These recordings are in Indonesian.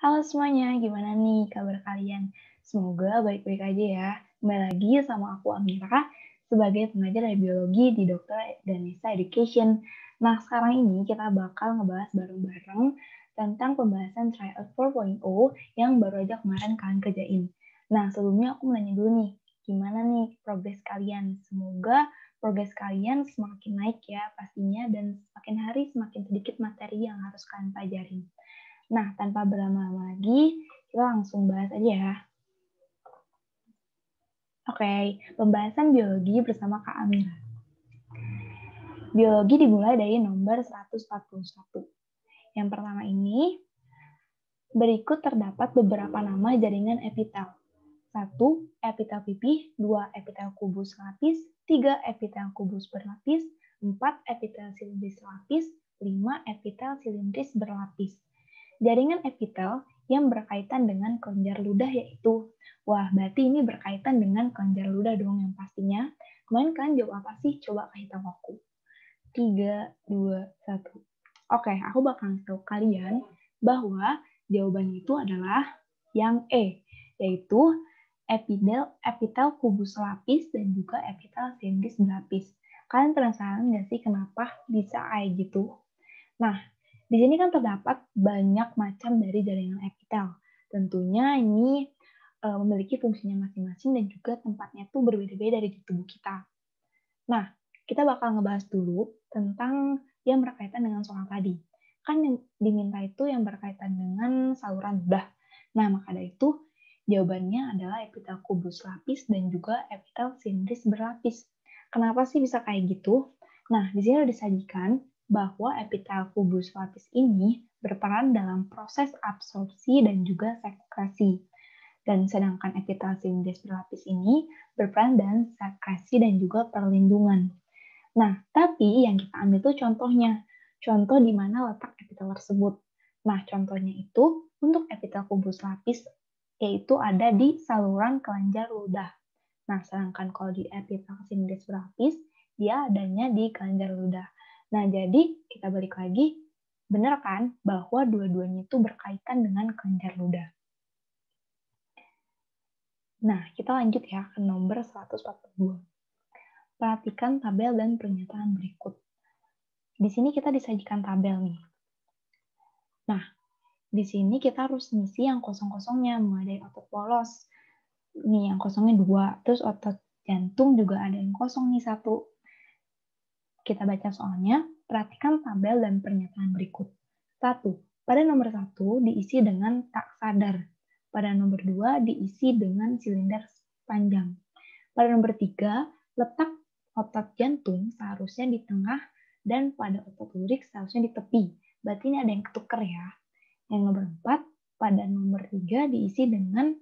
Halo semuanya, gimana nih kabar kalian? Semoga baik-baik aja ya. Kembali lagi sama aku Amira sebagai pengajar dari biologi di Dr. Danesa Education. Nah, sekarang ini kita bakal ngebahas bareng-bareng tentang pembahasan Tryout 4.0 yang baru aja kemarin kalian kerjain. Nah, sebelumnya aku mau nanya dulu nih, gimana nih progres kalian? Semoga progres kalian semakin naik ya pastinya dan semakin hari semakin sedikit materi yang harus kalian pelajarin. Nah, tanpa berlama-lama lagi, kita langsung bahas aja ya. Oke, pembahasan biologi bersama Kak Amira. Biologi dimulai dari nomor 141. Yang pertama ini, berikut terdapat beberapa nama jaringan epitel. 1. Epitel pipih, 2. Epitel kubus lapis, 3. Epitel kubus berlapis, 4. Epitel silindris lapis, 5. Epitel silindris berlapis. Jaringan epitel yang berkaitan dengan kelenjar ludah yaitu, wah berarti ini berkaitan dengan kelenjar ludah dong yang pastinya. Kemarin kalian jawab apa sih? Coba kasih tahu aku. 3, 2, 1. Oke, aku bakal kasih tahu kalian bahwa jawabannya itu adalah yang E, yaitu epitel kubus lapis dan juga epitel silindris berlapis. Kalian penasaran nggak sih kenapa bisa kayak gitu? Nah, di sini kan terdapat banyak macam dari jaringan epitel. Tentunya ini memiliki fungsinya masing-masing dan juga tempatnya tuh berbeda-beda dari tubuh kita. Nah, kita bakal ngebahas dulu tentang yang berkaitan dengan soal tadi. Kan yang diminta itu yang berkaitan dengan saluran ludah. Nah, maka dari itu jawabannya adalah epitel kubus lapis dan juga epitel silindris berlapis. Kenapa sih bisa kayak gitu? Nah, di sini udah disajikan bahwa epitel kubus lapis ini berperan dalam proses absorpsi dan juga sekresi. Dan sedangkan epitel silindris berlapis ini berperan dalam sekresi dan juga perlindungan. Nah, tapi yang kita ambil itu contohnya. Contoh di mana letak epitel tersebut. Nah, contohnya itu untuk epitel kubus lapis yaitu ada di saluran kelenjar ludah. Nah, sedangkan kalau di epitel silindris berlapis, dia adanya di kelenjar ludah. Nah, jadi kita balik lagi, benar kan bahwa dua-duanya itu berkaitan dengan kelenjar ludah. Nah, kita lanjut ya ke nomor 142. Perhatikan tabel dan pernyataan berikut. Di sini kita disajikan tabel nih. Nah, di sini kita harus ngisi yang kosong-kosongnya, mulai dari otot polos. Nih, yang kosongnya 2. Terus otot jantung juga ada yang kosong nih 1. Kita baca soalnya, perhatikan tabel dan pernyataan berikut. 1. Pada nomor 1 diisi dengan tak sadar. Pada nomor 2 diisi dengan silinder panjang. Pada nomor 3, letak otot jantung seharusnya di tengah dan pada otot lurik seharusnya di tepi. Berarti ini ada yang ketuker ya. Yang nomor 4, pada nomor 3 diisi dengan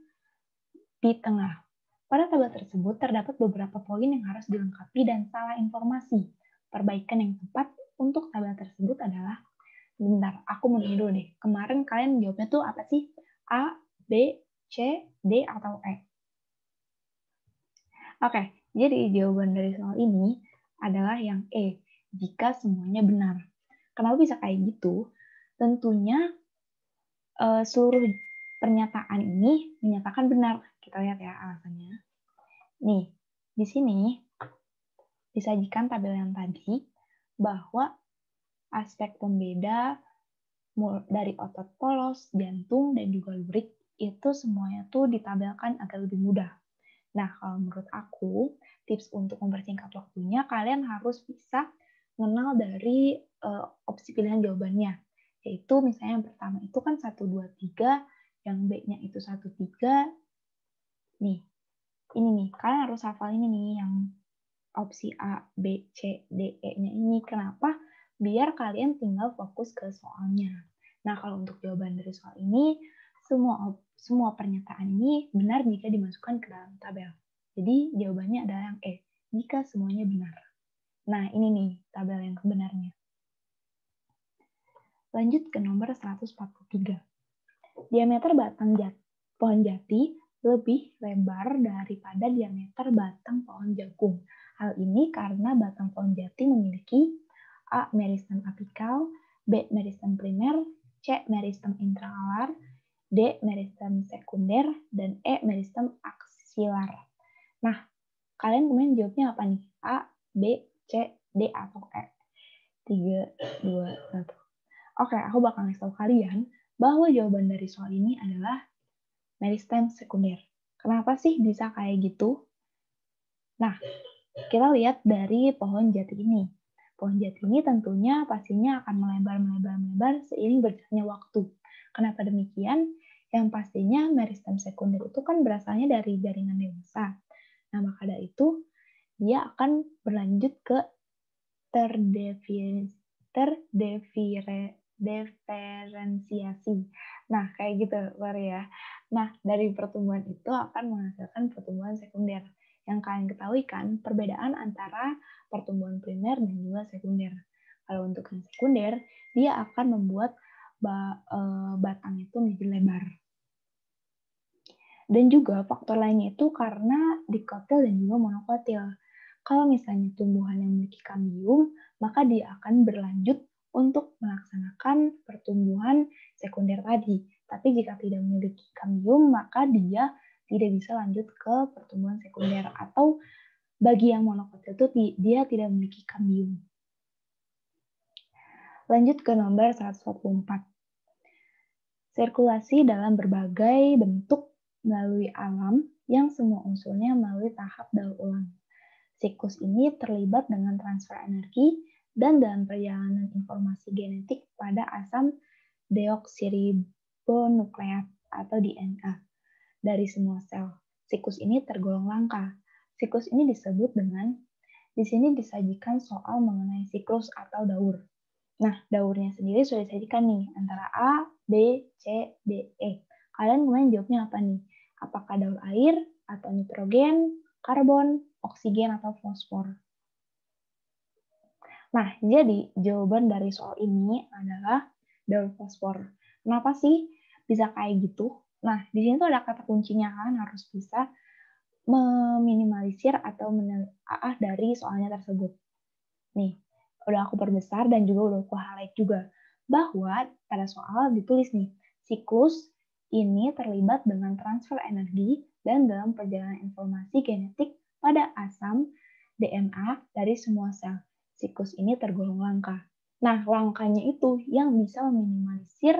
di tengah. Pada tabel tersebut terdapat beberapa poin yang harus dilengkapi dan salah informasi. Perbaikan yang tepat untuk tabel tersebut adalah, bentar, aku mau nanya dulu deh. Kemarin kalian jawabnya tuh apa sih? A, B, C, D, atau E? Oke, jadi jawaban dari soal ini adalah yang E, jika semuanya benar. Kenapa bisa kayak gitu? Tentunya seluruh pernyataan ini menyatakan benar. Kita lihat ya alasannya. Nih, di sini disajikan tabel yang tadi bahwa aspek pembeda dari otot polos, jantung, dan juga lurik itu semuanya tuh ditabelkan agar lebih mudah. Nah, kalau menurut aku, tips untuk mempersingkat waktunya, kalian harus bisa mengenal dari opsi pilihan jawabannya. Yaitu misalnya yang pertama itu kan 1, 2, 3, yang B-nya itu 1, 3. Nih, ini nih, kalian harus hafal ini nih, yang opsi A, B, C, D, E-nya ini. Kenapa? Biar kalian tinggal fokus ke soalnya. Nah, kalau untuk jawaban dari soal ini, semua pernyataan ini benar jika dimasukkan ke dalam tabel. Jadi, jawabannya adalah yang E, jika semuanya benar. Nah, ini nih tabel yang kebenarnya. Lanjut ke nomor 143. Diameter batang pohon jati lebih lebar daripada diameter batang pohon jagung. Hal ini karena batang pohon jati memiliki A. Meristem apikal, B. Meristem primer, C. Meristem intraalar, D. Meristem sekunder, dan E. Meristem aksilar. Nah, kalian kemudian jawabnya apa nih? A, B, C, D, atau E? 3, 2, 1. Oke, aku bakal ngasih tahu kalian bahwa jawaban dari soal ini adalah meristem sekunder. Kenapa sih bisa kayak gitu? Nah, kita lihat dari pohon jati ini. Pohon jati ini tentunya pastinya akan melebar seiring berjalannya waktu. Kenapa demikian? Yang pastinya meristem sekunder itu kan berasalnya dari jaringan dewasa. Nah, maka dari itu dia akan berlanjut ke diferensiasi. Nah, kayak gitu, ya. Nah, dari pertumbuhan itu akan menghasilkan pertumbuhan sekunder. Yang kalian ketahui kan, perbedaan antara pertumbuhan primer dan juga sekunder. Kalau untuk yang sekunder, dia akan membuat batang itu menjadi lebar. Dan juga faktor lainnya itu karena dikotil dan juga monokotil. Kalau misalnya tumbuhan yang memiliki kambium, maka dia akan berlanjut untuk melaksanakan pertumbuhan sekunder tadi. Tapi jika tidak memiliki kambium, maka dia tidak bisa lanjut ke pertumbuhan sekunder. Atau bagi yang monokotil itu dia tidak memiliki kambium. Lanjut ke nomor 144. Sirkulasi dalam berbagai bentuk melalui alam yang semua unsurnya melalui tahap daur ulang. Siklus ini terlibat dengan transfer energi dan dalam perjalanan informasi genetik pada asam deoksiribonukleat atau DNA dari semua sel. Siklus ini tergolong langka. Siklus ini disebut dengan, di sini disajikan soal mengenai siklus atau daur. Nah, daurnya sendiri sudah disajikan nih, antara A, B, C, D, E. Kalian kemudian jawabnya apa nih? Apakah daur air, atau nitrogen, karbon, oksigen, atau fosfor? Nah, jadi jawaban dari soal ini adalah daur fosfor. Kenapa sih bisa kayak gitu? Nah, di sini tuh ada kata kuncinya kan, harus bisa meminimalisir atau menelaah dari soalnya tersebut. Nih, udah aku perbesar dan juga udah aku highlight juga bahwa pada soal ditulis nih, siklus ini terlibat dengan transfer energi dan dalam perjalanan informasi genetik pada asam DNA dari semua sel. Siklus ini tergolong langka. Nah, langkanya itu yang bisa meminimalisir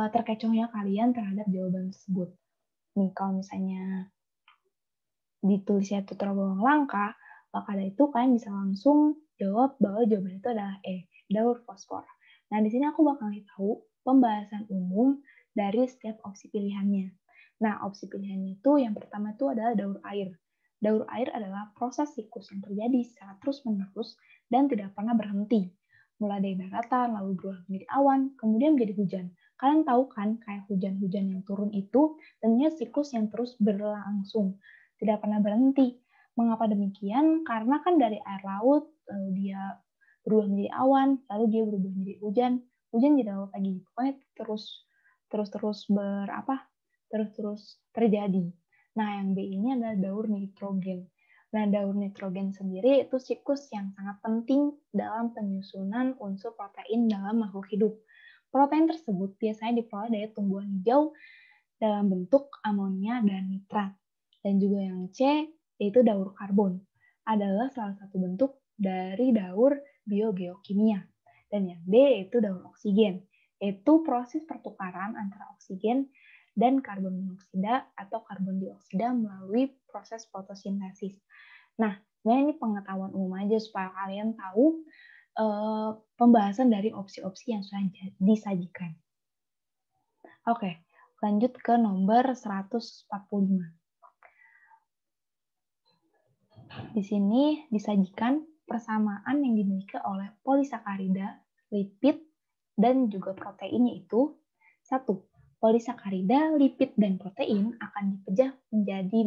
terkecohnya kalian terhadap jawaban tersebut. Nih, kalau misalnya ditulisnya itu tergolong langka, maka dari itu kalian bisa langsung jawab bahwa jawaban itu adalah E, daur fosfor. Nah, di sini aku bakal tahu pembahasan umum dari setiap opsi pilihannya. Nah, opsi pilihannya itu yang pertama itu adalah daur air. Daur air adalah proses siklus yang terjadi secara terus-menerus dan tidak pernah berhenti. Mulai dari daratan, lalu berubah menjadi awan, kemudian menjadi hujan. Kalian tahu kan, kayak hujan-hujan yang turun itu tentunya siklus yang terus berlangsung, tidak pernah berhenti. Mengapa demikian? Karena kan dari air laut, lalu dia berubah menjadi awan, lalu dia berubah menjadi hujan, hujan jadi laut lagi. Pokoknya terus terjadi. Nah, yang B ini adalah daur nitrogen. Nah, daur nitrogen sendiri itu siklus yang sangat penting dalam penyusunan unsur protein dalam makhluk hidup. Protein tersebut biasanya diperoleh dari tumbuhan hijau dalam bentuk amonia dan nitrat. Dan juga yang C, yaitu daur karbon, adalah salah satu bentuk dari daur biogeokimia. Dan yang D, yaitu daur oksigen, yaitu proses pertukaran antara oksigen dan karbon monoksida atau karbon dioksida melalui proses fotosintesis. Nah, sebenarnya ini pengetahuan umum aja supaya kalian tahu pembahasan dari opsi-opsi yang sudah disajikan. Oke, lanjut ke nomor 145. Di sini disajikan persamaan yang dimiliki oleh polisakarida, lipid, dan juga protein, yaitu 1. Polisakarida, lipid, dan protein akan dipecah menjadi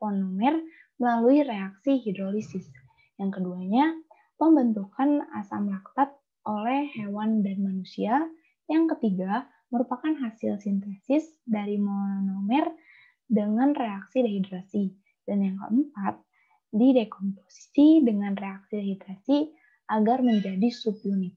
monomer melalui reaksi hidrolisis. Yang keduanya, pembentukan asam laktat oleh hewan dan manusia. Yang ketiga, merupakan hasil sintesis dari monomer dengan reaksi dehidrasi. Dan yang keempat, didekomposisi dengan reaksi dehidrasi agar menjadi subunit.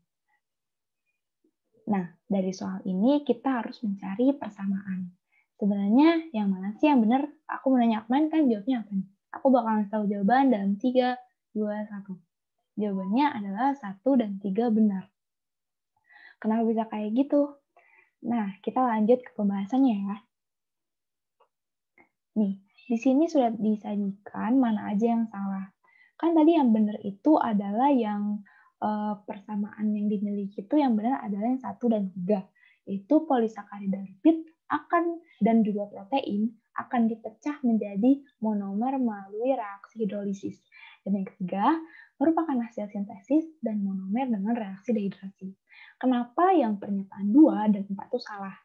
Nah, dari soal ini kita harus mencari persamaan. Sebenarnya yang mana sih yang benar? Aku mau nanya Akman kan jawabnya apa nih? Aku bakalan tahu jawaban dalam 3, 2, 1. Jawabannya adalah 1 dan 3 benar. Kenapa bisa kayak gitu? Nah, kita lanjut ke pembahasannya ya. Nih, di sini sudah disajikan mana aja yang salah. Kan tadi yang benar itu adalah yang persamaan yang dimiliki itu yang benar adalah yang 1 dan 3. Itu polisakarida lipid akan dan juga protein akan dipecah menjadi monomer melalui reaksi hidrolisis. Dan yang ketiga, merupakan hasil sintesis dan monomer dengan reaksi dehidrasi. Kenapa yang pernyataan 2 dan 4 itu salah?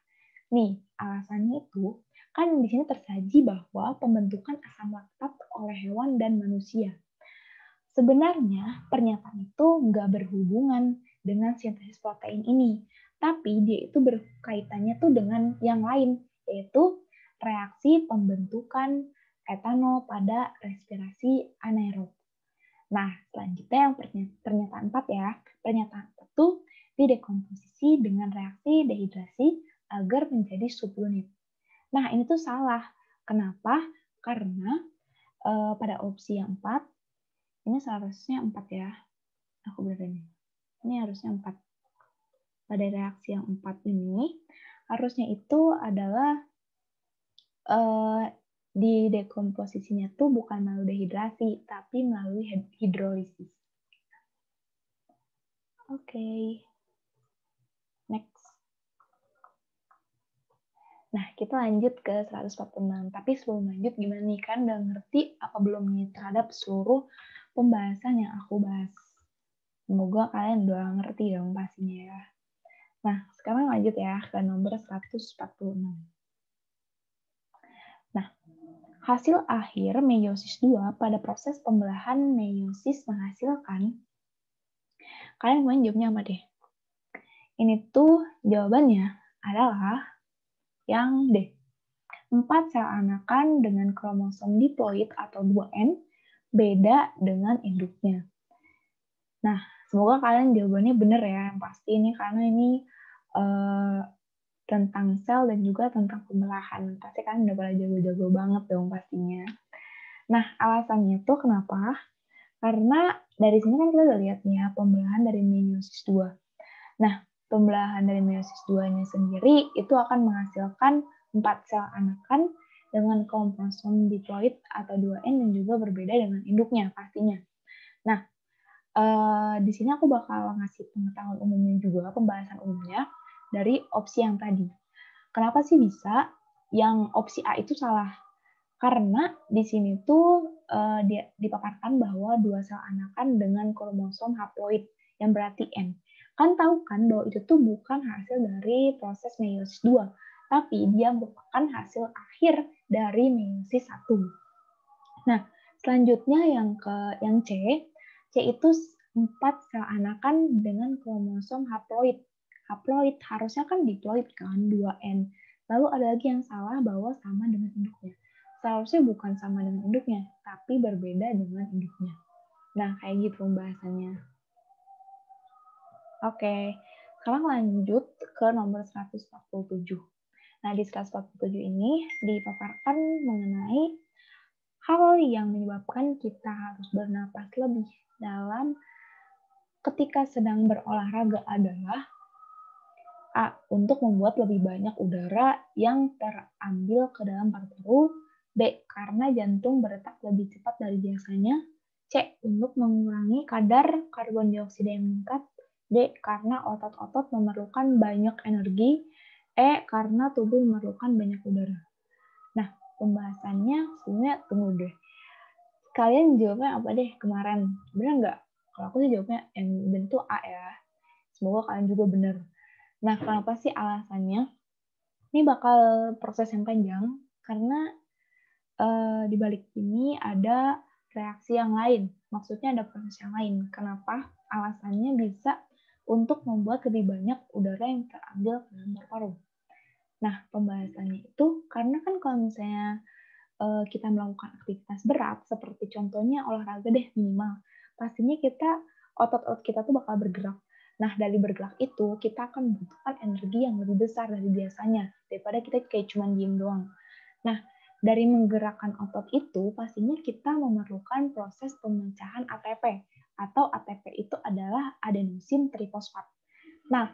Nih, alasannya itu kan di sini tersaji bahwa pembentukan asam laktat oleh hewan dan manusia. Sebenarnya pernyataan itu nggak berhubungan dengan sintesis protein ini, tapi dia itu berkaitannya tuh dengan yang lain, yaitu reaksi pembentukan etanol pada respirasi anaerob. Nah, selanjutnya yang pernyataan 4 ya. Pernyataan itu didekomposisi dengan reaksi dehidrasi agar menjadi subunit. Nah, ini tuh salah. Kenapa? Karena pada opsi yang 4, ini seharusnya 4 ya. Aku berada ini. Ini harusnya 4. Pada reaksi yang 4 ini, harusnya itu adalah di dekomposisinya tuh bukan melalui dehidrasi, tapi melalui hidrolisis. Oke. Next. Nah, kita lanjut ke 146. Tapi sebelum lanjut, gimana nih? Kan udah ngerti apa belum nih terhadap seluruh pembahasan yang aku bahas? Semoga kalian udah ngerti dong pastinya ya. Nah, sekarang lanjut ya ke nomor 146. Nah, hasil akhir meiosis 2 pada proses pembelahan meiosis menghasilkan, kalian mau jawabnya apa deh? Ini tuh jawabannya adalah yang D. 4 sel anakan dengan kromosom diploid atau 2N beda dengan induknya. Nah, semoga kalian jawabannya benar ya, yang pasti ini karena ini tentang sel dan juga tentang pembelahan. Pasti kalian udah pada jago-jago banget dong pastinya. Nah, alasannya tuh kenapa? Karena dari sini kan kita udah lihat nih ya, pembelahan dari meiosis 2. Nah, pembelahan dari meiosis 2-nya sendiri itu akan menghasilkan 4 sel anakan dengan kromosom diploid atau 2N dan juga berbeda dengan induknya pastinya. Nah, di sini aku bakal ngasih pengetahuan umumnya juga, pembahasan umumnya dari opsi yang tadi. Kenapa sih bisa yang opsi A itu salah? Karena di sini tuh dia dipaparkan bahwa 2 sel anakan dengan kromosom haploid yang berarti N. Kan tahu kan bahwa itu tuh bukan hasil dari proses meiosis 2, tapi dia merupakan hasil akhir dari meiosis 1. Nah, selanjutnya yang C itu 4 sel anakan dengan kromosom haploid. Haploid harusnya kan diploid kan, 2N. Lalu ada lagi yang salah bahwa sama dengan induknya. Seharusnya bukan sama dengan induknya, tapi berbeda dengan induknya. Nah, kayak gitu pembahasannya. Oke, sekarang lanjut ke nomor 147. Nah, di 147 ini dipaparkan mengenai hal yang menyebabkan kita harus bernapas lebih dalam ketika sedang berolahraga adalah A. Untuk membuat lebih banyak udara yang terambil ke dalam paru-paru. B. Karena jantung berdetak lebih cepat dari biasanya. C. Untuk mengurangi kadar karbon dioksida yang meningkat. D. Karena otot-otot memerlukan banyak energi. E. Karena tubuh memerlukan banyak udara. Nah, pembahasannya sebenarnya tunggu deh. Kalian jawabnya apa deh kemarin? Benar nggak? Kalau aku sih jawabnya yang bentuk A ya. Semoga kalian juga benar. Nah, kenapa sih alasannya? Ini bakal proses yang panjang karena di balik ini ada reaksi yang lain. Maksudnya ada proses yang lain. Kenapa? Alasannya bisa untuk membuat lebih banyak udara yang terambil ke dalam paru-paru. Nah, pembahasannya itu karena kan kalau misalnya kita melakukan aktivitas berat, seperti contohnya olahraga deh minimal, pastinya otot-otot kita tuh bakal bergerak. Nah, dari bergerak itu, kita akan membutuhkan energi yang lebih besar dari biasanya, daripada kita kayak cuma diem doang. Nah, dari menggerakkan otot itu, pastinya kita memerlukan proses pemecahan ATP, atau ATP itu adalah adenosin trifosfat. Nah,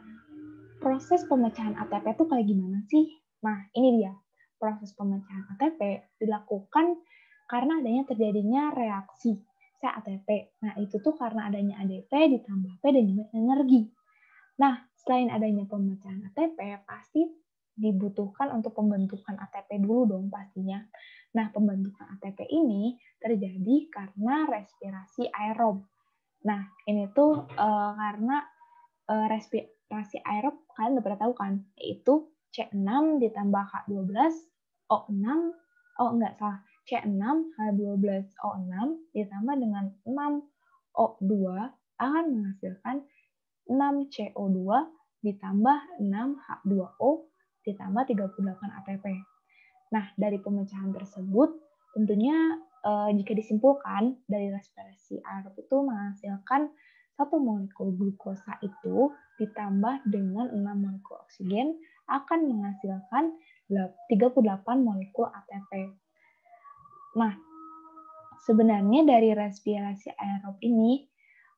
proses pemecahan ATP itu kayak gimana sih? Nah, ini dia. Proses pemecahan ATP dilakukan karena adanya terjadinya reaksi ATP. Nah, itu tuh karena adanya ADP ditambah P dan juga energi. Nah, selain adanya pemecahan ATP, pasti dibutuhkan untuk pembentukan ATP dulu dong pastinya. Nah, pembentukan ATP ini terjadi karena respirasi aerob. Nah, ini tuh karena respirasi aerob kalian udah pernah tahu kan, yaitu C6 ditambah H12O6, C6H12O6 ditambah dengan 6O2 akan menghasilkan 6CO2 ditambah 6H2O ditambah 38 ATP. Nah, dari pemecahan tersebut, tentunya jika disimpulkan dari respirasi aerob itu menghasilkan 1 molekul glukosa itu ditambah dengan 6 molekul oksigen akan menghasilkan 38 molekul ATP. Nah, sebenarnya dari respirasi aerob ini,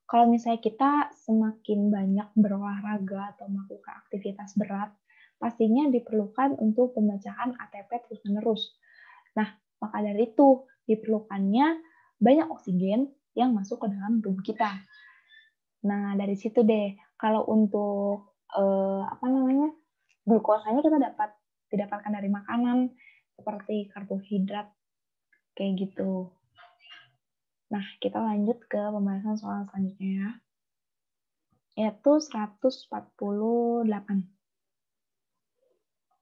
kalau misalnya kita semakin banyak berolahraga atau melakukan aktivitas berat, pastinya diperlukan untuk pemecahan ATP terus-menerus. Nah, maka dari itu diperlukannya banyak oksigen yang masuk ke dalam tubuh kita. Nah, dari situ deh, kalau untuk glukosanya kita didapatkan dari makanan seperti karbohidrat kayak gitu. Nah, kita lanjut ke pembahasan soal selanjutnya ya, yaitu 148.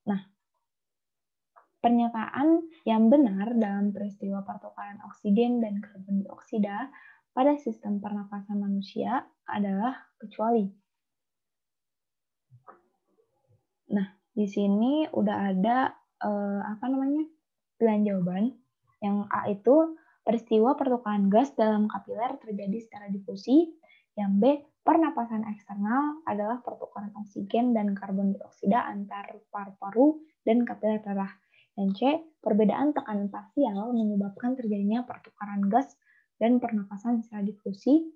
Nah, pernyataan yang benar dalam peristiwa pertukaran oksigen dan karbon dioksida pada sistem pernapasan manusia adalah kecuali. Nah, di sini udah ada pilihan jawaban. Yang A itu peristiwa pertukaran gas dalam kapiler terjadi secara difusi. Yang B, pernapasan eksternal adalah pertukaran oksigen dan karbon dioksida antar paru-paru dan kapiler darah. Dan C, perbedaan tekanan parsial menyebabkan terjadinya pertukaran gas dan pernapasan secara difusi.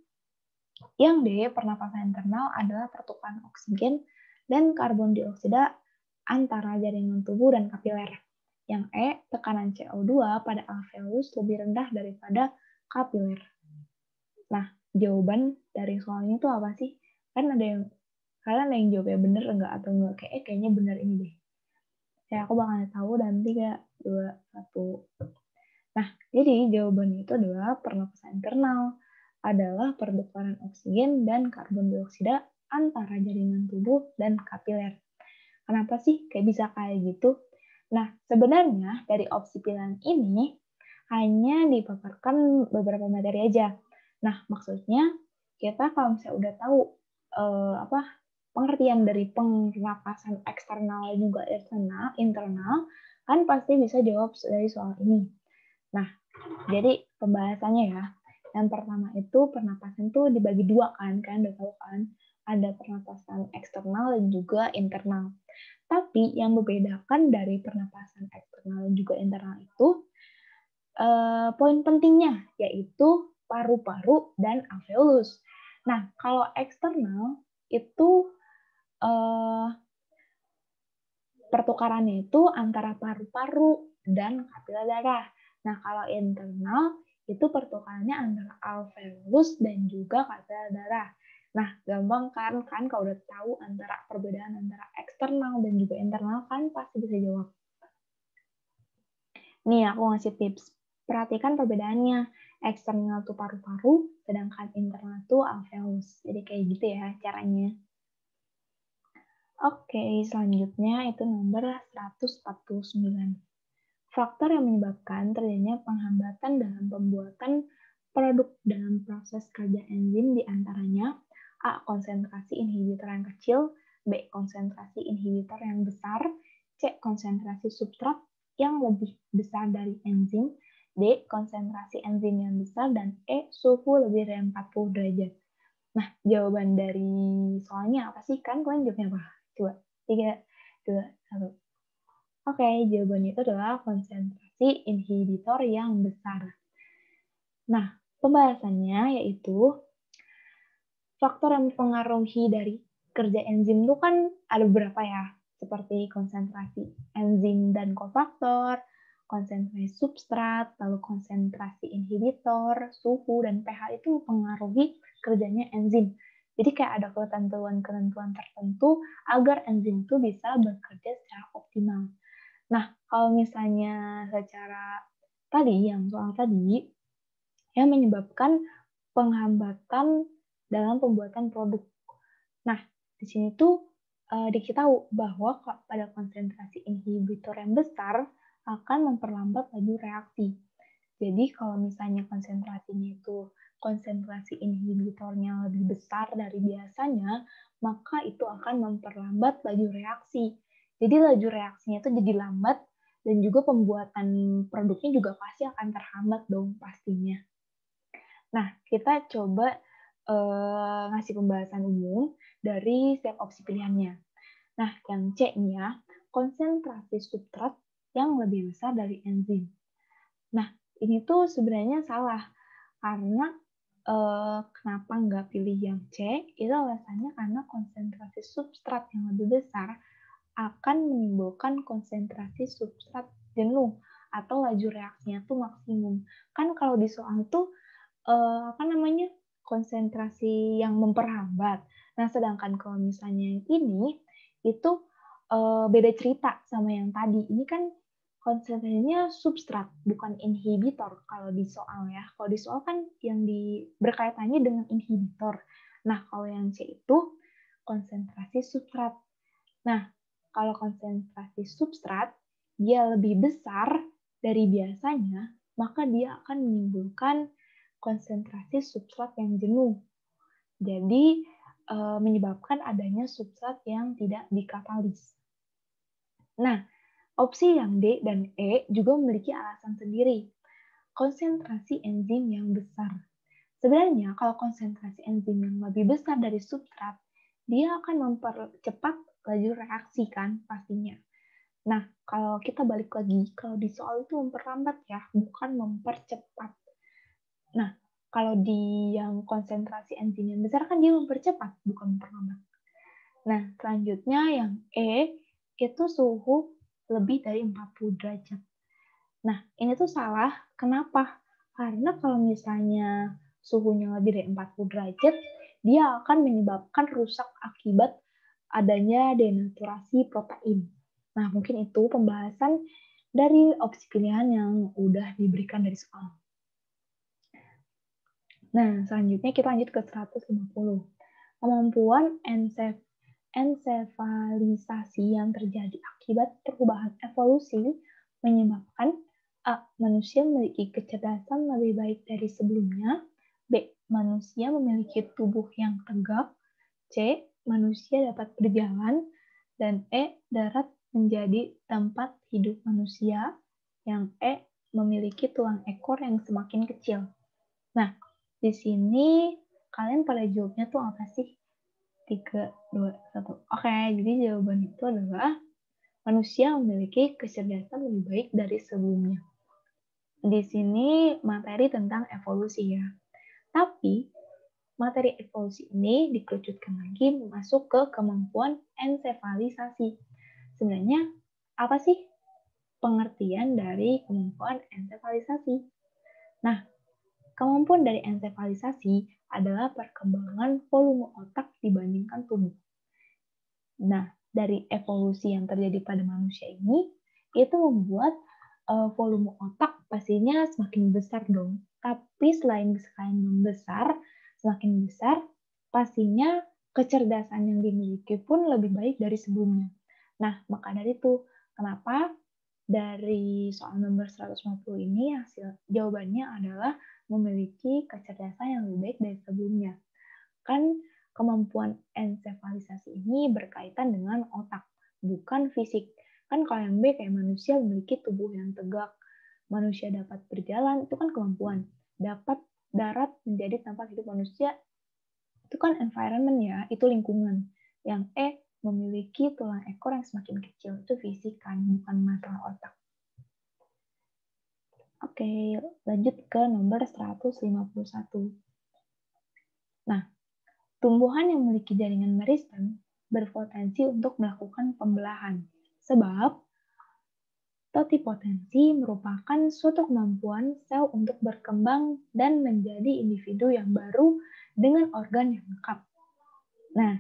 Yang D, pernapasan internal adalah pertukaran oksigen dan karbon dioksida antara jaringan tubuh dan kapiler. Yang E, tekanan CO2 pada alveolus lebih rendah daripada kapiler. Nah, jawaban dari soalnya itu apa sih? Kan kalian ada yang jawabnya bener enggak atau enggak? Kayaknya bener ini deh. Ya, aku bakal tahu dan 3, 2, 1. Nah, jadi jawabannya itu adalah pernapasan internal adalah pertukaran oksigen dan karbon dioksida antara jaringan tubuh dan kapiler. Kenapa sih kayak bisa kayak gitu? Nah, sebenarnya dari opsi pilihan ini hanya dipaparkan beberapa materi aja. Nah, maksudnya kita kalau misalnya udah tahu pengertian dari pernapasan eksternal dan juga internal, kan pasti bisa jawab dari soal ini. Nah, jadi pembahasannya ya. Yang pertama itu pernapasan itu dibagi dua kan, kalian udah tahu kan? Ada pernapasan eksternal dan juga internal. Tapi yang membedakan dari pernapasan eksternal dan juga internal itu poin pentingnya yaitu paru-paru dan alveolus. Nah, kalau eksternal itu pertukarannya itu antara paru-paru dan kapiler darah. Nah, kalau internal itu pertukarannya antara alveolus dan juga kapiler darah. Nah, gampang kan kalau udah tahu antara perbedaan antara eksternal dan juga internal kan pasti bisa jawab. Nih, aku ngasih tips. Perhatikan perbedaannya. Eksternal tuh paru-paru, sedangkan internal tuh alveolus. Jadi kayak gitu ya caranya. Oke, selanjutnya itu nomor 149. Faktor yang menyebabkan terjadinya penghambatan dalam pembuatan produk dalam proses kerja enzim diantaranya A. Konsentrasi inhibitor yang kecil, B. Konsentrasi inhibitor yang besar, C. Konsentrasi substrat yang lebih besar dari enzim, D. Konsentrasi enzim yang besar, dan E. Suhu lebih dari 40 derajat. Nah, jawaban dari soalnya apa sih? Kan kalian jawabnya apa? Coba, 3, 2, 1. Oke, jawabannya itu adalah konsentrasi inhibitor yang besar. Nah, pembahasannya yaitu faktor yang mempengaruhi dari kerja enzim itu kan ada beberapa ya, seperti konsentrasi enzim dan kofaktor, konsentrasi substrat, lalu konsentrasi inhibitor, suhu, dan pH itu mempengaruhi kerjanya enzim. Jadi kayak ada ketentuan-ketentuan tertentu agar enzim itu bisa bekerja secara optimal. Nah, kalau misalnya secara tadi, yang soal tadi, yang menyebabkan penghambatan dalam pembuatan produk. Nah, di sini tuh dikasih tahu bahwa pada konsentrasi inhibitor yang besar akan memperlambat laju reaksi. Jadi kalau misalnya konsentrasi inhibitornya lebih besar dari biasanya, maka itu akan memperlambat laju reaksi. Jadi laju reaksinya itu jadi lambat dan juga pembuatan produknya juga pasti akan terhambat dong pastinya. Nah, kita coba ngasih pembahasan umum dari setiap opsi pilihannya. Nah, yang C-nya, konsentrasi substrat yang lebih besar dari enzim. Nah, ini tuh sebenarnya salah, karena kenapa nggak pilih yang C? Itu alasannya karena konsentrasi substrat yang lebih besar akan menimbulkan konsentrasi substrat jenuh atau laju reaksinya tuh maksimum. Kan kalau di soal tuh konsentrasi yang memperhambat. Nah, sedangkan kalau misalnya yang ini itu beda cerita sama yang tadi. Ini kan konsentrasinya substrat, bukan inhibitor kalau di soal ya. Kalau di soal kan yang berkaitannya dengan inhibitor. Nah, kalau yang C itu konsentrasi substrat. Nah, kalau konsentrasi substrat dia lebih besar dari biasanya, maka dia akan menimbulkan konsentrasi substrat yang jenuh. Jadi, menyebabkan adanya substrat yang tidak dikatalis. Nah, opsi yang D dan E juga memiliki alasan sendiri. Konsentrasi enzim yang besar. Sebenarnya, kalau konsentrasi enzim yang lebih besar dari substrat, dia akan mempercepat laju reaksi kan pastinya. Nah, kalau kita balik lagi, kalau di soal itu memperlambat ya, bukan mempercepat. Nah, kalau di yang konsentrasi enzim yang besar kan dia mempercepat, bukan memperlambat. Nah, selanjutnya yang E, itu suhu lebih dari 40 derajat. Nah, ini tuh salah. Kenapa? Karena kalau misalnya suhunya lebih dari 40 derajat, dia akan menyebabkan rusak akibat adanya denaturasi protein. Nah, mungkin itu pembahasan dari opsi pilihan yang udah diberikan dari soal. Nah, selanjutnya kita lanjut ke 150. Kemampuan ensefalisasi yang terjadi akibat perubahan evolusi menyebabkan A. Manusia memiliki kecerdasan lebih baik dari sebelumnya. B. Manusia memiliki tubuh yang tegak. C. Manusia dapat berjalan. Dan E. Darat menjadi tempat hidup manusia. Yang E. Memiliki tulang ekor yang semakin kecil. Nah, di sini kalian pada jawabnya tuh apa sih? 3, 2, 1. Oke, jadi jawaban itu adalah manusia memiliki kecerdasan lebih baik dari sebelumnya. Di sini materi tentang evolusi ya. Tapi materi evolusi ini dikerucutkan lagi masuk ke kemampuan ensefalisasi. Sebenarnya apa sih pengertian dari kemampuan ensefalisasi? Nah, kemampuan dari ensefalisasi adalah perkembangan volume otak dibandingkan tubuh. Nah, dari evolusi yang terjadi pada manusia ini, itu membuat volume otak pastinya semakin besar dong. Tapi selain semakin besar, pastinya kecerdasan yang dimiliki pun lebih baik dari sebelumnya. Nah, maka dari itu, kenapa dari soal nomor 150 ini hasil jawabannya adalah memiliki kecerdasan yang lebih baik dari sebelumnya. Kan kemampuan ensefalisasi ini berkaitan dengan otak, bukan fisik. Kan kalau yang B kayak manusia memiliki tubuh yang tegak, manusia dapat berjalan, itu kan kemampuan. Dapat darat menjadi tempat hidup manusia, itu kan environment ya, itu lingkungan. Yang E memiliki tulang ekor yang semakin kecil, itu fisik kan, bukan masalah otak. Oke, lanjut ke nomor 151. Nah, tumbuhan yang memiliki jaringan meristem berpotensi untuk melakukan pembelahan. Sebab, totipotensi merupakan suatu kemampuan sel untuk berkembang dan menjadi individu yang baru dengan organ yang lengkap. Nah,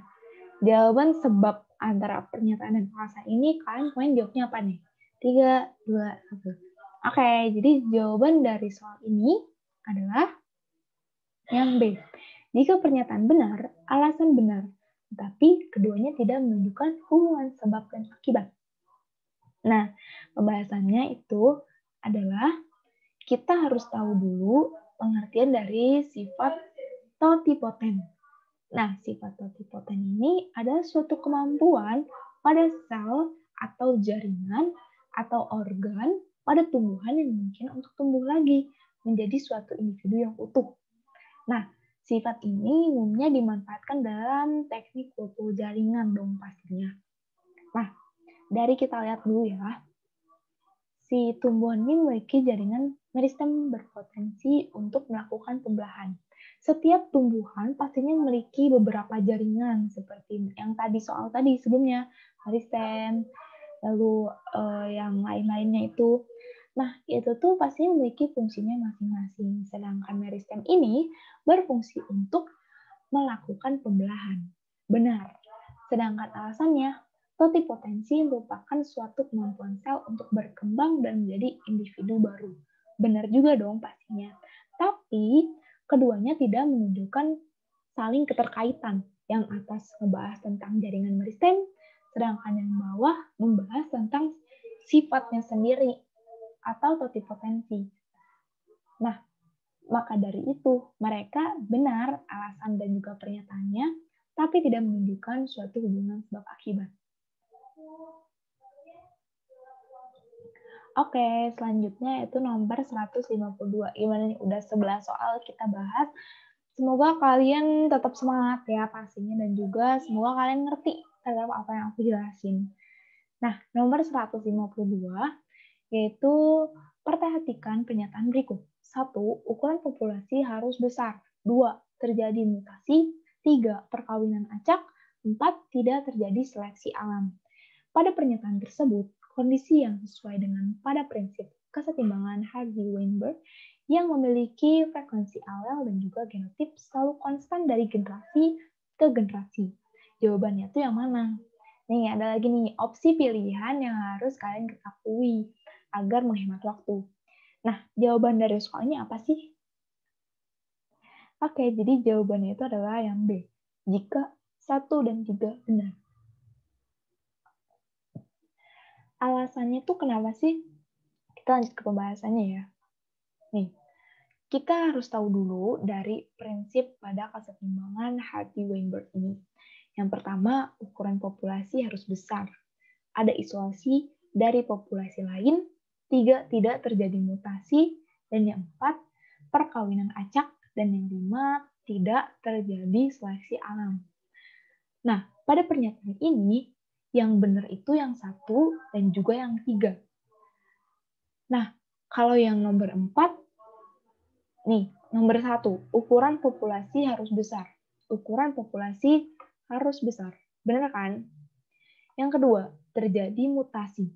jawaban sebab antara pernyataan dan alasan ini kalian main jawabnya apa nih? 3, 2, 1. Oke, jadi jawaban dari soal ini adalah yang B. Jika pernyataan benar, alasan benar, tetapi keduanya tidak menunjukkan hubungan sebab dan akibat. Nah, pembahasannya itu adalah kita harus tahu dulu pengertian dari sifat totipoten. Nah, sifat totipoten ini adalah suatu kemampuan pada sel atau jaringan atau organ pada tumbuhan yang mungkin untuk tumbuh lagi menjadi suatu individu yang utuh. Nah, sifat ini umumnya dimanfaatkan dalam teknik kultur jaringan dong pastinya. Nah, dari kita lihat dulu ya, si tumbuhan ini memiliki jaringan meristem berpotensi untuk melakukan pembelahan. Setiap tumbuhan pastinya memiliki beberapa jaringan seperti yang tadi soal tadi sebelumnya, meristem, lalu yang lain-lainnya itu. Nah, itu tuh pastinya memiliki fungsinya masing-masing. Sedangkan meristem ini berfungsi untuk melakukan pembelahan. Benar. Sedangkan alasannya, totipotensi merupakan suatu kemampuan sel untuk berkembang dan menjadi individu baru. Benar juga dong pastinya. Tapi, keduanya tidak menunjukkan saling keterkaitan. Yang atas membahas tentang jaringan meristem, sedangkan yang bawah membahas tentang sifatnya sendiri atau totipotensi. Nah, maka dari itu, mereka benar alasan dan juga pernyataannya, tapi tidak menunjukkan suatu hubungan sebab akibat. Oke, selanjutnya itu nomor 152. Gimana nih? Udah 11 soal kita bahas. Semoga kalian tetap semangat ya pastinya, dan juga semoga kalian ngerti terhadap apa yang aku jelasin. Nah, nomor 152 yaitu perhatikan pernyataan berikut. 1. Ukuran populasi harus besar. 2. Terjadi mutasi. 3. Perkawinan acak. 4. Tidak terjadi seleksi alam. Pada pernyataan tersebut, kondisi yang sesuai dengan pada prinsip kesetimbangan Hardy-Weinberg yang memiliki frekuensi alel dan juga genotip selalu konstan dari generasi ke generasi. Jawabannya itu yang mana? Nih, ada lagi nih, opsi pilihan yang harus kalian ketahui agar menghemat waktu. Nah, jawaban dari soal ini apa sih? Oke, jadi jawabannya itu adalah yang B. Jika 1 dan 3 benar. Alasannya tuh kenapa sih? Kita lanjut ke pembahasannya ya. Nih, kita harus tahu dulu dari prinsip pada kesetimbangan Hardy-Weinberg ini. Yang pertama, ukuran populasi harus besar. Ada isolasi dari populasi lain. 3, tidak terjadi mutasi. Dan yang 4, perkawinan acak. Dan yang 5, tidak terjadi seleksi alam. Nah, pada pernyataan ini, yang benar itu yang 1 dan juga yang 3. Nah, kalau yang nomor 4, nih, nomor 1, ukuran populasi harus besar. Ukuran populasi harus besar. Benar kan? Yang kedua, terjadi mutasi.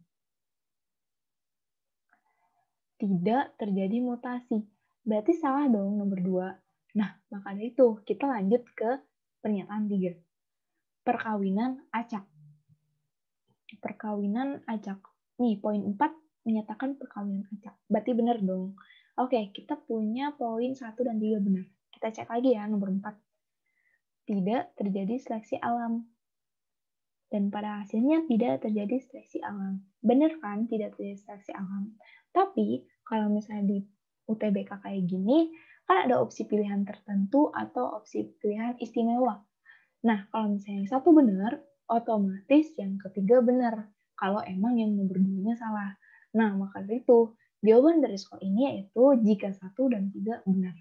Tidak terjadi mutasi. Berarti salah dong nomor 2. Nah, maka dari itu, kita lanjut ke pernyataan 3. Perkawinan acak. Perkawinan acak. Nih, poin 4 menyatakan perkawinan acak. Berarti benar dong. Oke, kita punya poin 1 dan 3 benar. Kita cek lagi ya, nomor 4. Tidak terjadi seleksi alam. Dan pada hasilnya tidak terjadi seleksi alam. Benar kan tidak terjadi seleksi alam? Tapi, kalau misalnya di UTBK kayak gini, kan ada opsi pilihan tertentu atau opsi pilihan istimewa. Nah, kalau misalnya yang 1 benar, otomatis yang ketiga benar. Kalau emang yang nomor 2-nya salah. Nah, maka dari itu, jawaban dari soal ini yaitu jika 1 dan 3 benar.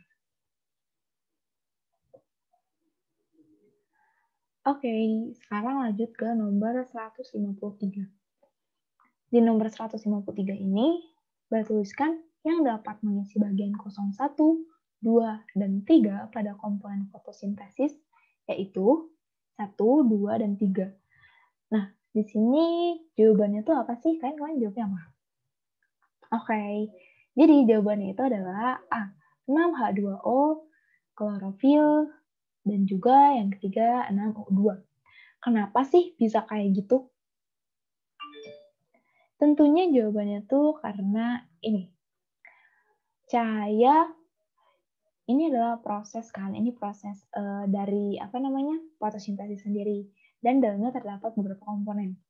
Oke, sekarang lanjut ke nomor 153. Di nomor 153 ini, bertuliskan yang dapat mengisi bagian 01, 2, dan 3 pada komponen fotosintesis, yaitu 1, 2, dan 3. Nah, di sini jawabannya tuh apa sih? Kalian jawabnya apa? Oke, jadi jawabannya itu adalah A, 6H2O, klorofil, dan juga yang ketiga 6O2. Kenapa sih bisa kayak gitu? Tentunya jawabannya tuh karena ini. Cahaya ini adalah proses kan, ini proses dari fotosintesis sendiri, dan dalamnya terdapat beberapa komponen.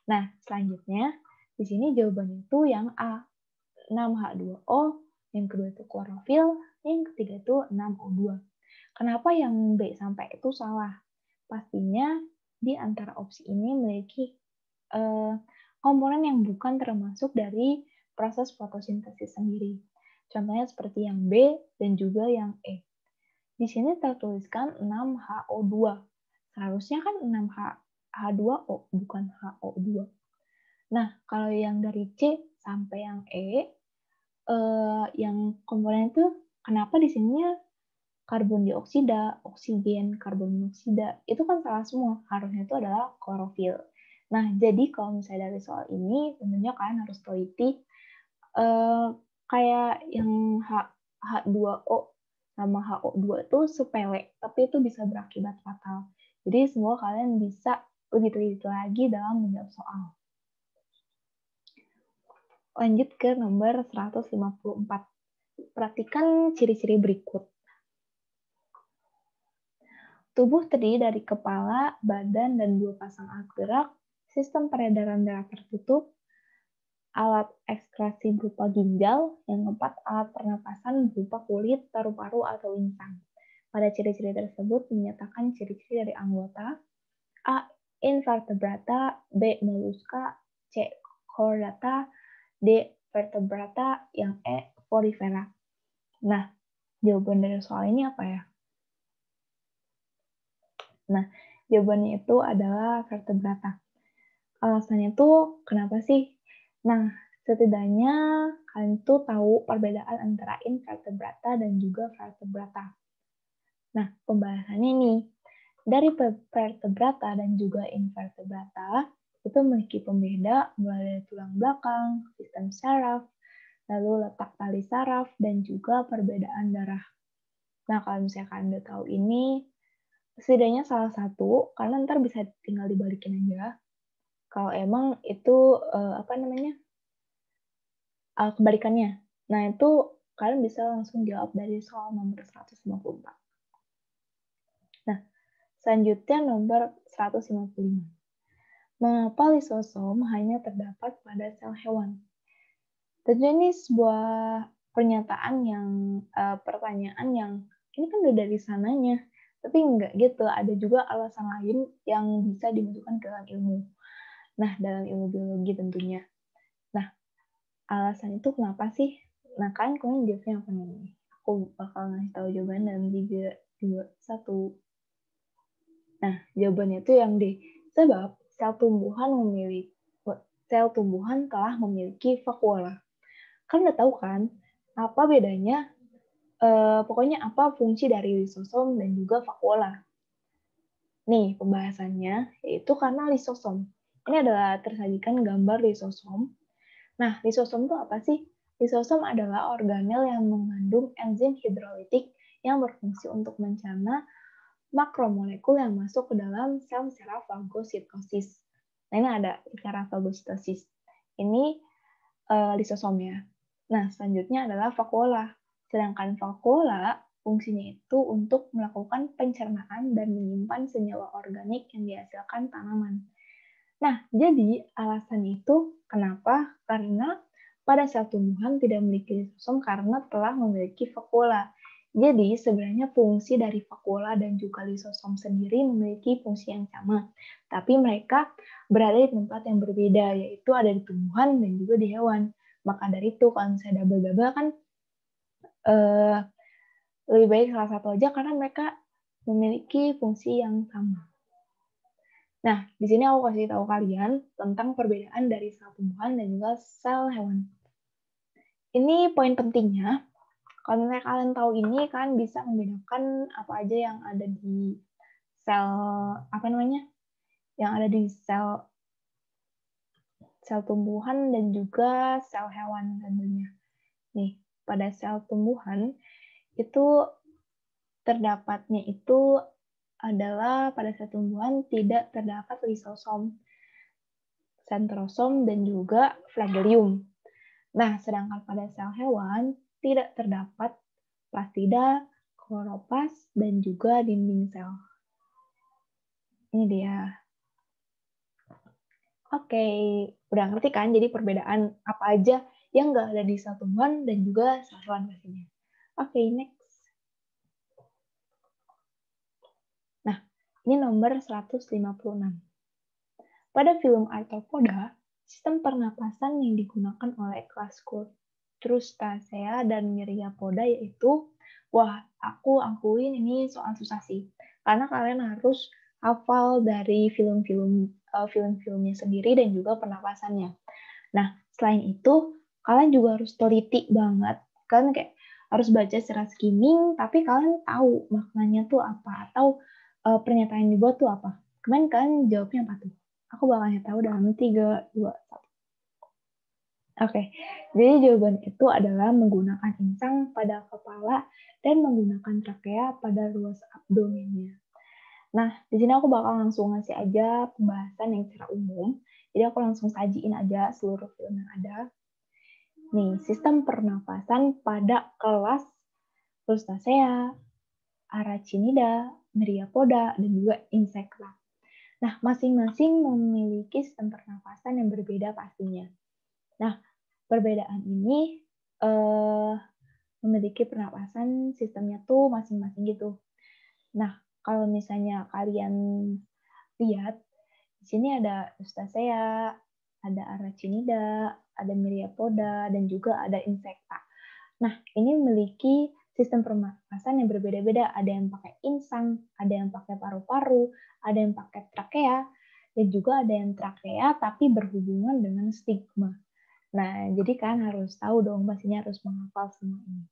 Nah, selanjutnya di sini jawabannya itu yang A, 6H2O, yang kedua itu klorofil, yang ketiga itu 6O2. Kenapa yang B sampai itu salah? Pastinya di antara opsi ini memiliki komponen yang bukan termasuk dari proses fotosintesis sendiri. Contohnya seperti yang B dan juga yang E. Di sini tertuliskan 6HO2. Seharusnya kan 6H2O, bukan HO2. Nah, kalau yang dari C sampai yang E, yang komponen itu kenapa di sininya karbon dioksida, oksigen, karbon monoksida, itu kan salah semua. Harusnya itu adalah klorofil. Nah, jadi kalau misalnya dari soal ini, tentunya kalian harus teliti kayak yang H2O sama HO2 itu sepele, tapi itu bisa berakibat fatal. Jadi semoga kalian bisa lebih teliti lagi dalam menjawab soal. Lanjut ke nomor 154. Perhatikan ciri-ciri berikut. Tubuh terdiri dari kepala, badan, dan 2 pasang alat gerak, sistem peredaran darah tertutup, alat ekskresi berupa ginjal, yang keempat alat pernapasan berupa kulit, paru-paru, atau insang. Pada ciri-ciri tersebut menyatakan ciri-ciri dari anggota A. Invertebrata, B. Molluska, C. Chordata, D. Vertebrata, yang E. Porifera. Nah, jawaban dari soal ini apa ya? Nah, jawabannya itu adalah vertebrata. Alasannya tuh kenapa sih? Nah, setidaknya kalian tuh tahu perbedaan antara invertebrata dan juga vertebrata. Nah, pembahasannya nih, dari vertebrata dan juga invertebrata itu memiliki pembeda mulai dari tulang belakang, sistem saraf, lalu letak tali saraf, dan juga perbedaan darah. Nah, kalau misalnya kalian udah tahu ini, setidaknya salah satu, kalian ntar bisa tinggal dibalikin aja. Kalau emang itu kebalikannya. Nah, itu kalian bisa langsung jawab dari soal nomor 154. Nah, selanjutnya nomor 155. Mengapa lisosom hanya terdapat pada sel hewan? Tentu ini sebuah pertanyaan yang ini kan udah dari sananya, tapi enggak gitu. Ada juga alasan lain yang bisa dimasukkan ke dalam ilmu. Nah, dalam ilmu biologi tentunya. Nah, alasan itu kenapa sih? Nah, kalian jawabnya apa nih? Aku bakal ngasih tahu jawaban dalam 3, 2, 1. Nah, jawabannya itu yang D. Sebab sel tumbuhan telah memiliki vakuola. Kalian udah tahu kan, apa bedanya, pokoknya apa fungsi dari lisosom dan juga vakuola. Nih, pembahasannya, yaitu karena lisosom. Ini adalah tersajikan gambar lisosom. Nah, lisosom itu apa sih? Lisosom adalah organel yang mengandung enzim hidrolitik yang berfungsi untuk mencerna makromolekul yang masuk ke dalam sel secara fagositosis. Nah, ini ada secara fagositosis. Ini lisosomnya. Nah, selanjutnya adalah vakuola. Sedangkan vakuola fungsinya itu untuk melakukan pencernaan dan menyimpan senyawa organik yang dihasilkan tanaman. Nah, jadi alasan itu kenapa? Karena pada sel tumbuhan tidak memiliki lisosom karena telah memiliki vakuola. Jadi, sebenarnya fungsi dari vakuola dan juga lisosom sendiri memiliki fungsi yang sama. Tapi mereka berada di tempat yang berbeda, yaitu ada di tumbuhan dan juga di hewan. Maka dari itu, kalau misalnya double-double kan lebih baik salah satu aja karena mereka memiliki fungsi yang sama. Nah, di sini aku kasih tahu kalian tentang perbedaan dari sel tumbuhan dan juga sel hewan. Ini poin pentingnya. Kalau misalnya kalian tahu ini, kalian bisa membedakan apa aja yang ada di sel, yang ada di sel tumbuhan dan juga sel hewan tentunya. Nih, pada sel tumbuhan itu terdapatnya itu adalah pada sel tumbuhan tidak terdapat lisosom, sentrosom, dan juga flagellum. Nah, sedangkan pada sel hewan tidak terdapat plastida, kloroplast, dan juga dinding sel. Ini dia. Oke, udah ngerti kan? Jadi perbedaan apa aja yang nggak ada di sel tumbuhan dan juga sel hewan pastinya. Oke, next. Nah, ini nomor 156. Pada film Arthropoda, sistem pernapasan yang digunakan oleh kelas Crustacea dan Myriapoda yaitu, wah, aku akuin ini soal susah sih. Karena kalian harus hafal dari film-filmnya sendiri dan juga pernapasannya. Nah, selain itu, kalian juga harus teliti banget. Kalian kayak harus baca secara skimming, tapi kalian tahu maknanya tuh apa, atau pernyataan yang dibuat tuh apa. Kemarin kalian jawabnya apa tuh? Aku bakalnya tahu dalam 3, 2, 1. Oke, jadi jawaban itu adalah menggunakan insang pada kepala dan menggunakan trakea pada ruas abdomennya. Nah, di sini aku bakal langsung ngasih aja pembahasan yang secara umum. Jadi aku langsung sajiin aja seluruh film yang ada. Nih, sistem pernapasan pada kelas Crustacea, Arachnida, Myriapoda, dan juga Insecta. Nah, masing-masing memiliki sistem pernapasan yang berbeda pastinya. Nah, perbedaan ini memiliki pernapasan sistemnya tuh masing-masing gitu. Nah, kalau misalnya kalian lihat, di sini ada Crustacea, ada Arachnida, ada Myriapoda, dan juga ada Insecta. Nah, ini memiliki sistem pernapasan yang berbeda-beda. Ada yang pakai insang, ada yang pakai paru-paru, ada yang pakai trakea, dan juga ada yang trakea tapi berhubungan dengan stigma. Nah, jadi kan harus tahu dong, pastinya harus menghafal semua ini.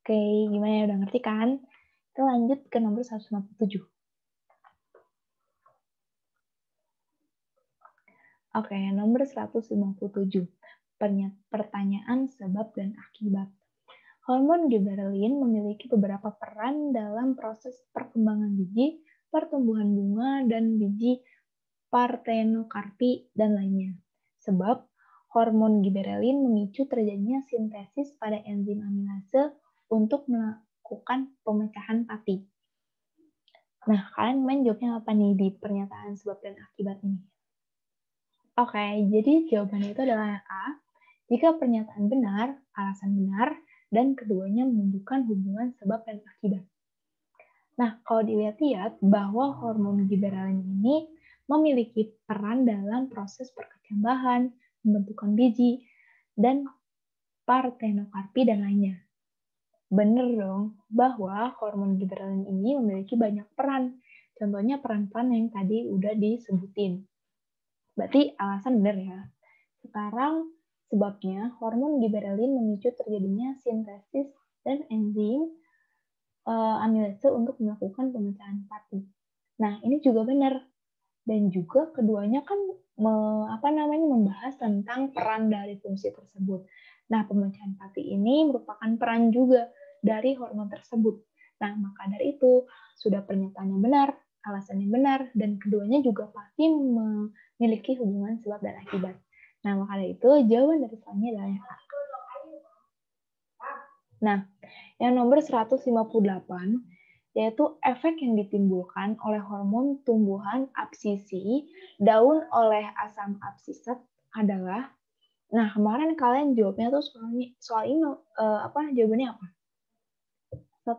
Oke, gimana ya? Udah ngerti kan? Kita lanjut ke nomor 157. Oke, nomor 157. Pertanyaan sebab dan akibat. Hormon giberelin memiliki beberapa peran dalam proses perkembangan biji, pertumbuhan bunga, dan biji partenokarpi, dan lainnya. Sebab, hormon giberelin memicu terjadinya sintesis pada enzim amilase untuk melakukan pemecahan pati. Nah, kalian main jawabnya apa nih di pernyataan sebab dan akibat ini? Oke, jadi jawabannya itu adalah A. Jika pernyataan benar, alasan benar, dan keduanya menunjukkan hubungan sebab dan akibat. Nah, kalau dilihat-lihat bahwa hormon giberelin ini memiliki peran dalam proses perkecambahan, pembentukan biji, dan partenokarpi dan lainnya. Benar dong, bahwa hormon giberelin ini memiliki banyak peran. Contohnya peran-peran yang tadi udah disebutin. Berarti alasan benar ya. Sekarang sebabnya hormon giberelin memicu terjadinya sintesis dan enzim amilase untuk melakukan pemecahan pati. Nah, ini juga benar. Dan juga keduanya kan membahas tentang peran dari fungsi tersebut. Nah, pemecahan pati ini merupakan peran juga dari hormon tersebut. Nah, maka dari itu sudah pernyataannya benar, alasannya benar, dan keduanya juga pasti memiliki hubungan sebab dan akibat. Nah, maka dari itu jawaban dari soalnya adalah yang A. Nah, yang nomor 158 yaitu efek yang ditimbulkan oleh hormon tumbuhan absisi daun oleh asam absisat adalah, nah kemarin kalian jawabnya tuh soal ini jawabannya apa? 1,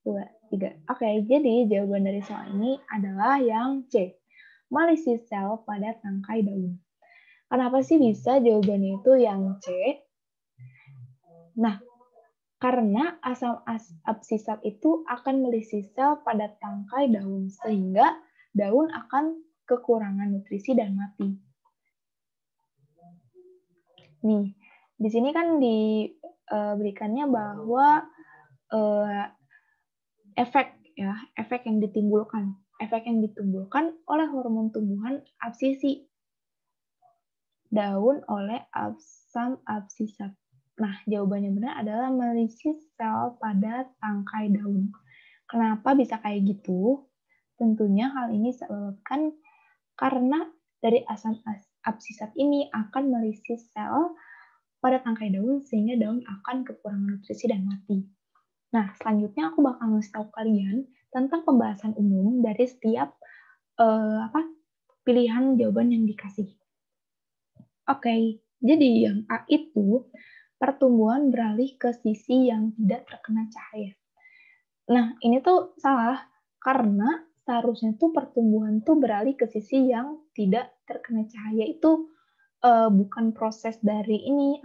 2, 3. Oke, jadi jawaban dari soal ini adalah yang C. Malisisel pada tangkai daun. Kenapa sih bisa jawabannya itu yang C? Nah, karena asam absisat itu akan melisisel pada tangkai daun, sehingga daun akan kekurangan nutrisi dan mati. Nih, di sini kan diberikannya bahwa efek yang ditimbulkan oleh hormon tumbuhan absisi daun oleh asam absisat. Nah, jawabannya benar adalah melisis sel pada tangkai daun. Kenapa bisa kayak gitu? Tentunya hal ini disebabkan karena dari asam absisat ini akan melisis sel pada tangkai daun sehingga daun akan kekurangan nutrisi dan mati. Nah, selanjutnya aku bakal ngasih tahu kalian tentang pembahasan umum dari setiap pilihan jawaban yang dikasih. Oke, jadi yang A itu pertumbuhan beralih ke sisi yang tidak terkena cahaya. Nah, ini tuh salah karena seharusnya tuh pertumbuhan tuh beralih ke sisi yang tidak terkena cahaya itu bukan proses dari ini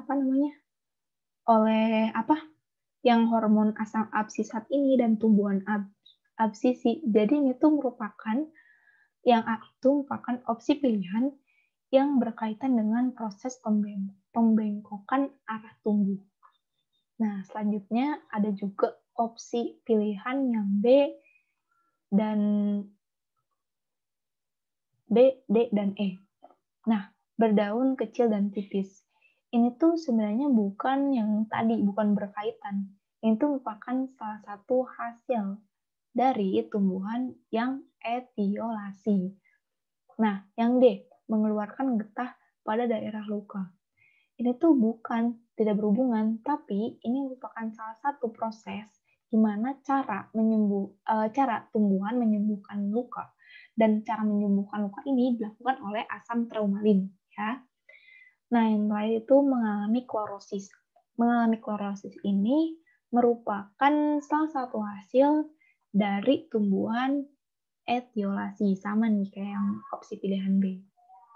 oleh yang hormon asam absisat ini dan tumbuhan absisi. Jadi ini tuh merupakan opsi pilihan yang berkaitan dengan proses pembengkokan arah tumbuh. Nah, selanjutnya ada juga opsi pilihan yang B, D, dan E. Nah, berdaun kecil dan tipis. Ini tuh sebenarnya bukan berkaitan. Ini tuh merupakan salah satu hasil dari tumbuhan yang etiolasi. Nah, yang D, mengeluarkan getah pada daerah luka. Ini tuh tidak berhubungan, tapi ini merupakan salah satu proses di mana cara tumbuhan menyembuhkan luka. Dan cara menyembuhkan luka ini dilakukan oleh asam traumalin, ya. Nah, yang lain itu mengalami klorosis. Mengalami klorosis ini merupakan salah satu hasil dari tumbuhan etiolasi, sama nih kayak yang opsi pilihan B.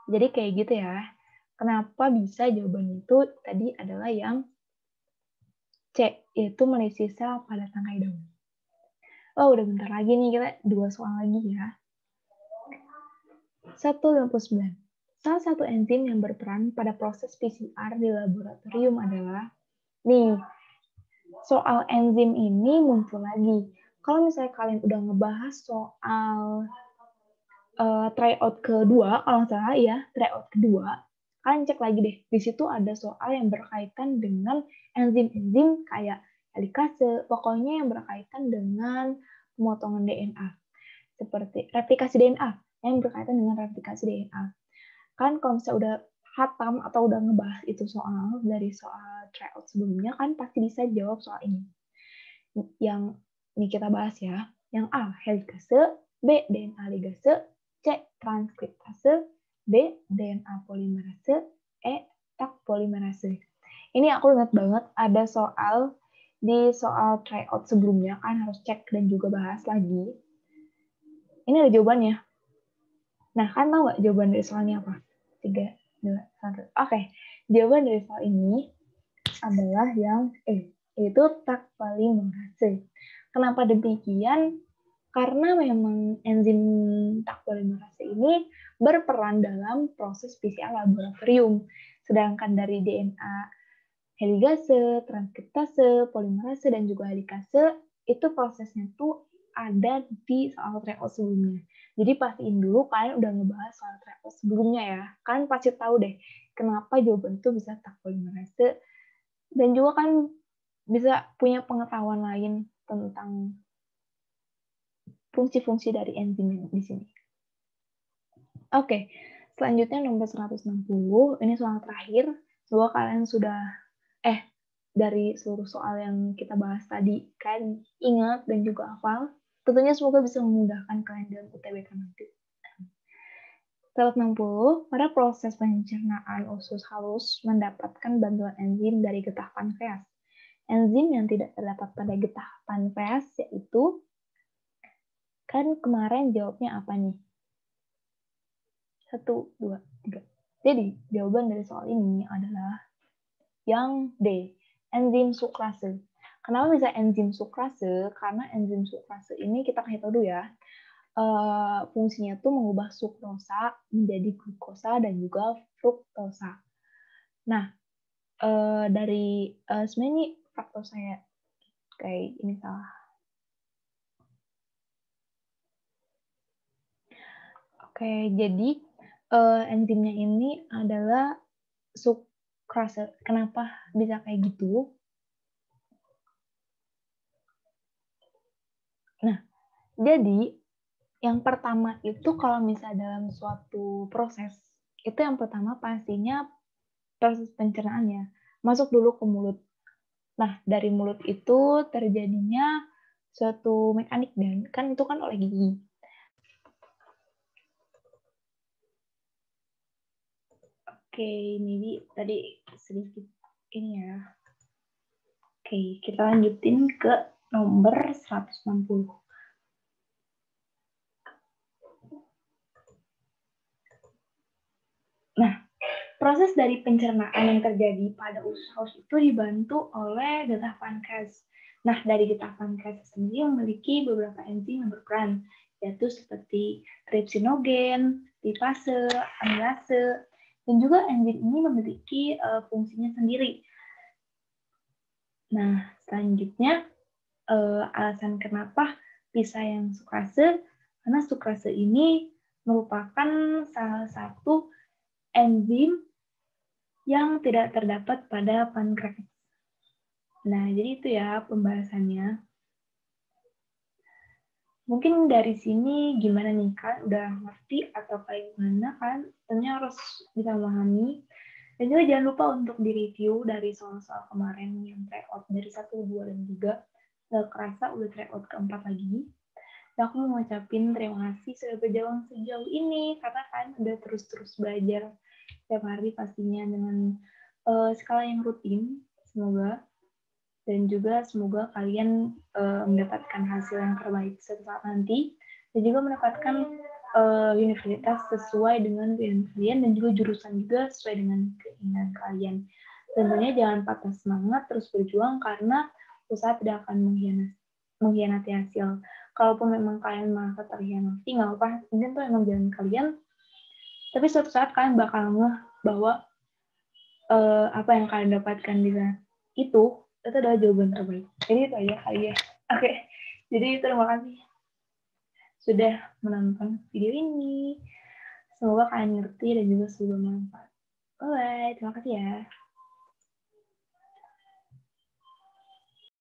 Jadi kayak gitu ya. Kenapa bisa jawabannya itu tadi adalah yang C, yaitu melisis sel pada tangkai daun. Oh, udah bentar lagi nih, kita 2 soal lagi ya. 129. Salah satu enzim yang berperan pada proses PCR di laboratorium adalah, nih, soal enzim ini muncul lagi. Kalau misalnya kalian udah ngebahas soal tryout kedua, kalau nggak salah ya, tryout kedua, kalian cek lagi deh. Di situ ada soal yang berkaitan dengan enzim-enzim kayak helikase, pokoknya yang berkaitan dengan pemotongan DNA. Seperti replikasi DNA, yang berkaitan dengan replikasi DNA. Kan kalau misalnya udah hatam atau udah ngebahas itu soal dari soal tryout sebelumnya, kan pasti bisa jawab soal ini. Yang ini kita bahas ya. Yang A, helikase, B, DNA ligase, C, transkriptase, D, DNA polimerase, E, Taq polimerase. Ini aku ingat banget ada soal di soal tryout sebelumnya, kan harus cek dan juga bahas lagi. Ini ada jawabannya. Nah, kan tahu nggak jawaban dari soalnya apa? 3, 2, 1. Oke, jawaban dari soal ini adalah yang E, yaitu Taq polimerase. Kenapa demikian? Karena memang enzim Taq polimerase ini berperan dalam proses PCR laboratorium. Sedangkan dari DNA heligase, transkriptase, polimerase, dan juga helikase, itu prosesnya tuh ada di soal tryout sebelumnya. Jadi pastiin dulu kalian udah ngebahas soal tryout sebelumnya ya. Kalian pasti tahu deh kenapa jawaban itu bisa Taq polimerase, dan juga kan bisa punya pengetahuan lain tentang fungsi-fungsi dari enzim di sini. Oke, selanjutnya nomor 160, ini soal terakhir. Semoga kalian sudah, dari seluruh soal yang kita bahas tadi, kalian ingat dan juga hafal. Tentunya semoga bisa memudahkan kalian dalam UTBK nanti. 160, pada proses pencernaan usus halus mendapatkan bantuan enzim dari getah pankreas. Enzim yang tidak terdapat pada getah pankreas yaitu, kan kemarin jawabnya apa nih? 1, 2, 3. Jadi, jawaban dari soal ini adalah yang D, enzim sukrase. Kenapa bisa enzim sukrase? Karena enzim sukrase ini kita kasih tahu dulu ya. fungsinya tuh mengubah sukrosa menjadi glukosa dan juga fruktosa. Nah, dari sebenarnya ini fruktosa ya, kayak ini salah. Oke, jadi enzimnya ini adalah sukrase. Kenapa bisa kayak gitu? Nah, jadi yang pertama itu kalau misalnya dalam suatu proses, itu yang pertama pastinya proses pencernaannya. Masuk dulu ke mulut. Nah, dari mulut itu terjadinya suatu mekanik, dan kan itu kan oleh gigi. Oke, ini tadi sedikit ini ya. Oke, kita lanjutin ke nomor 160. Nah, proses dari pencernaan yang terjadi pada usus haus itu dibantu oleh getah pankreas. Nah, dari getah pankreas sendiri memiliki beberapa enzim yang berperan, yaitu seperti tripsinogen, lipase, amilase, dan juga enzim ini memiliki fungsinya sendiri. Nah, selanjutnya alasan kenapa bisa yang sukrase, karena sukrase ini merupakan salah satu enzim yang tidak terdapat pada pankreas. Nah, jadi itu ya pembahasannya. Mungkin dari sini gimana nih, kan? Udah ngerti atau kayak gimana kan? Tentunya harus bisa memahami. Dan juga jangan lupa untuk direview dari soal-soal kemarin yang tryout dari 1, 2, dan 3. Gak kerasa udah tryout keempat lagi. Dan aku mau ngucapin terima kasih sudah berjalan sejauh ini, karena kan udah terus-terus belajar setiap hari pastinya dengan skala yang rutin, semoga. Dan juga semoga kalian mendapatkan hasil yang terbaik suatu saat nanti, dan juga mendapatkan universitas sesuai dengan pilihan kalian, dan juga jurusan juga sesuai dengan keinginan kalian. Tentunya jangan patah semangat, terus berjuang, karena usaha tidak akan mengkhianati hasil. Kalaupun memang kalian merasa terkhianati, nggak apa-apa, ini tuh emang jalan kalian, tapi suatu saat kalian bakal ngeh bahwa apa yang kalian dapatkan di sana itu adalah jawaban terbaik. Jadi itu aja kali ya. Oke, jadi terima kasih sudah menonton video ini. Semoga kalian ngerti dan juga semoga bermanfaat. Bye, terima kasih ya.